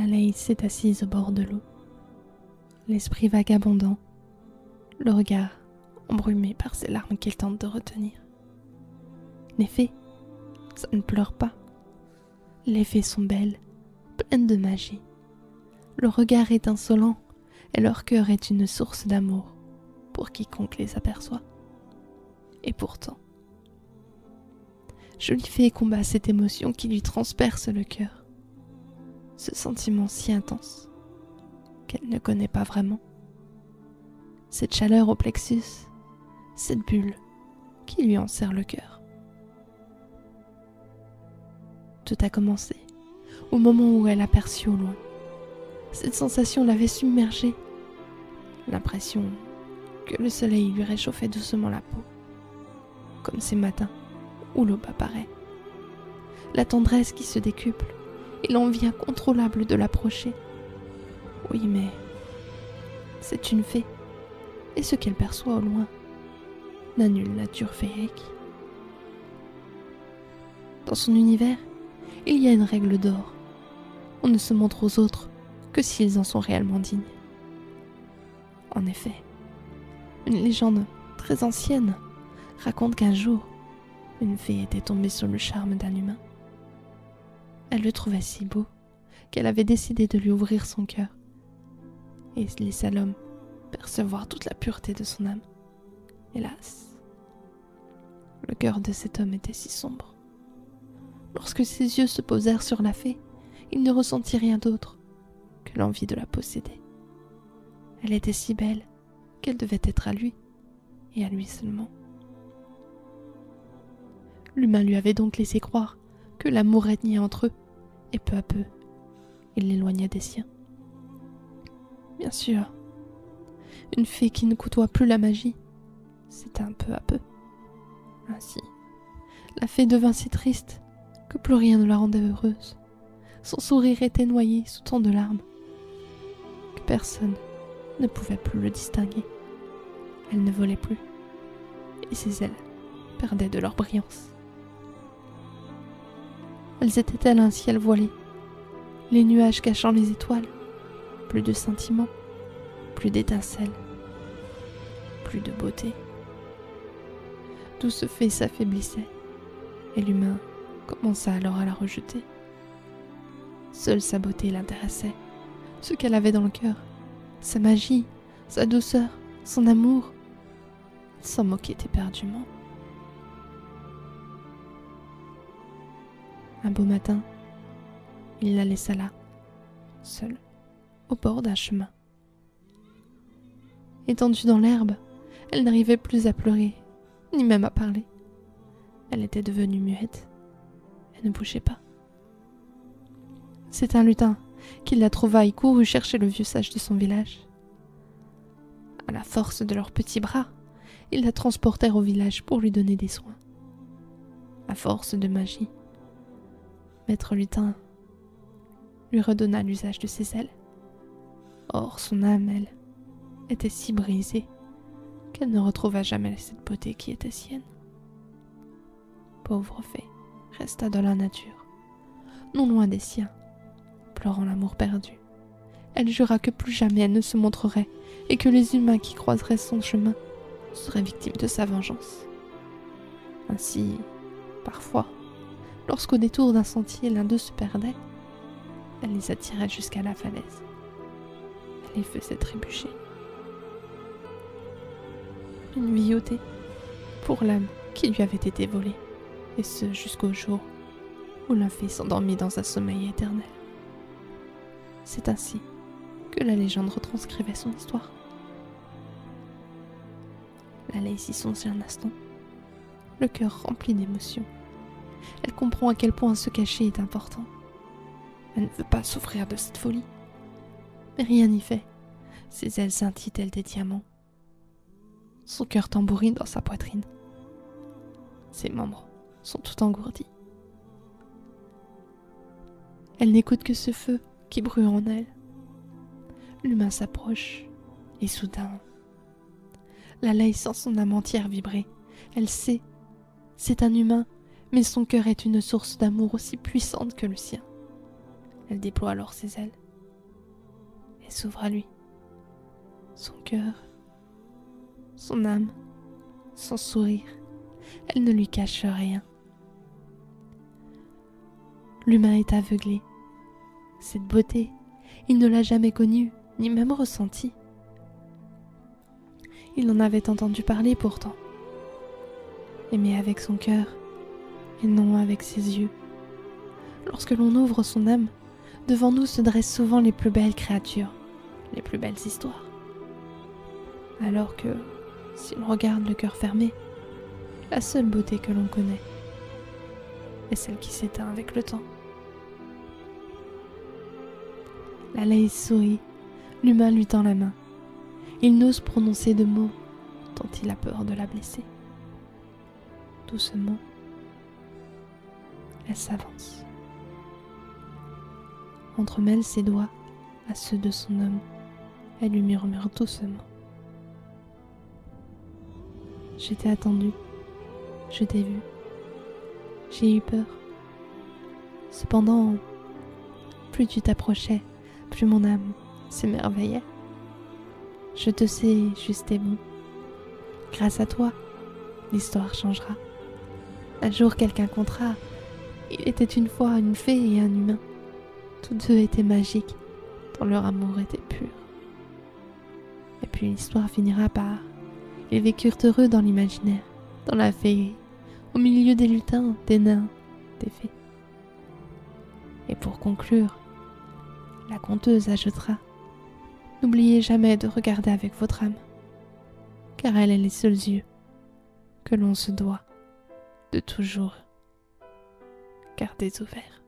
Laleï s'est assise au bord de l'eau, l'esprit vagabondant, le regard embrumé par ces larmes qu'elle tente de retenir. Les fées, ça ne pleure pas. Les fées sont belles, pleines de magie. Le regard est insolent et leur cœur est une source d'amour pour quiconque les aperçoit. Et pourtant, Jolie Fée combat cette émotion qui lui transperce le cœur. Ce sentiment si intense qu'elle ne connaît pas vraiment. Cette chaleur au plexus, cette bulle qui lui enserre le cœur. Tout a commencé au moment où elle aperçut au loin. Cette sensation l'avait submergée. L'impression que le soleil lui réchauffait doucement la peau, comme ces matins où l'aube apparaît. La tendresse qui se décuple et l'envie incontrôlable de l'approcher. Oui, mais c'est une fée, et ce qu'elle perçoit au loin n'a nulle nature féerique. Dans son univers, il y a une règle d'or. On ne se montre aux autres que s'ils en sont réellement dignes. En effet, une légende très ancienne raconte qu'un jour, une fée était tombée sur le charme d'un humain. Elle le trouvait si beau qu'elle avait décidé de lui ouvrir son cœur et laissa l'homme percevoir toute la pureté de son âme. Hélas, le cœur de cet homme était si sombre. Lorsque ses yeux se posèrent sur la fée, il ne ressentit rien d'autre que l'envie de la posséder. Elle était si belle qu'elle devait être à lui, et à lui seulement. L'humain lui avait donc laissé croire que l'amour régnait entre eux, et peu à peu, il l'éloigna des siens. Bien sûr, une fée qui ne côtoie plus la magie, c'est un peu à peu. Ainsi, la fée devint si triste que plus rien ne la rendait heureuse. Son sourire était noyé sous tant de larmes que personne ne pouvait plus le distinguer. Elle ne volait plus, et ses ailes perdaient de leur brillance. Elles étaient telles un ciel voilé, les nuages cachant les étoiles, plus de scintillements, plus d'étincelles, plus de beauté. Tout ce fait s'affaiblissait, et l'humain commença alors à la rejeter. Seule sa beauté l'intéressait, ce qu'elle avait dans le cœur, sa magie, sa douceur, son amour. Il s'en moquait éperdument. Un beau matin, il la laissa là, seule, au bord d'un chemin. Étendue dans l'herbe, elle n'arrivait plus à pleurer, ni même à parler. Elle était devenue muette. Elle ne bougeait pas. C'est un lutin qui la trouva et courut chercher le vieux sage de son village. À la force de leurs petits bras, ils la transportèrent au village pour lui donner des soins. À force de magie, Maître Lutin lui redonna l'usage de ses ailes. Or, son âme, elle, était si brisée qu'elle ne retrouva jamais cette beauté qui était sienne. Pauvre fée resta dans la nature, non loin des siens, pleurant l'amour perdu. Elle jura que plus jamais elle ne se montrerait et que les humains qui croiseraient son chemin seraient victimes de sa vengeance. Ainsi, parfois, lorsqu'au détour d'un sentier l'un d'eux se perdait, elle les attirait jusqu'à la falaise. Elle les faisait trébucher. Une vie ôtée pour l'âme qui lui avait été volée, et ce jusqu'au jour où la fée s'endormit dans un sommeil éternel. C'est ainsi que la légende retranscrivait son histoire. Laleï s'y songeait un instant, le cœur rempli d'émotions. Elle comprend à quel point se cacher est important. Elle ne veut pas souffrir de cette folie. Mais rien n'y fait. Ses ailes scintillent telles des diamants. Son cœur tambourine dans sa poitrine. Ses membres sont tout engourdis. Elle n'écoute que ce feu qui brûle en elle. L'humain s'approche, et soudain, Laleï sent son âme entière vibrer. Elle sait, c'est un humain, mais son cœur est une source d'amour aussi puissante que le sien. Elle déploie alors ses ailes, et s'ouvre à lui. Son cœur, son âme, son sourire, elle ne lui cache rien. L'humain est aveuglé. Cette beauté, il ne l'a jamais connue, ni même ressentie. Il en avait entendu parler pourtant. Aimer avec son cœur, et non avec ses yeux. Lorsque l'on ouvre son âme, devant nous se dressent souvent les plus belles créatures, les plus belles histoires. Alors que, si l'on regarde le cœur fermé, la seule beauté que l'on connaît est celle qui s'éteint avec le temps. La Laïs sourit, l'humain lui tend la main. Il n'ose prononcer de mots, tant il a peur de la blesser. Doucement, elle s'avance. Entremêle ses doigts à ceux de son homme. Elle lui murmure doucement. Je t'ai attendu, je t'ai vu, j'ai eu peur. Cependant, plus tu t'approchais, plus mon âme s'émerveillait. Je te sais juste et bon. Grâce à toi, l'histoire changera. Un jour quelqu'un contera. Il était une fois une fée et un humain. Tous deux étaient magiques, tant leur amour était pur. Et puis l'histoire finira par... Ils vécurent heureux dans l'imaginaire, dans la féerie, au milieu des lutins, des nains, des fées. Et pour conclure, la conteuse ajoutera: n'oubliez jamais de regarder avec votre âme, car elle est les seuls yeux que l'on se doit de toujours garder ouverts.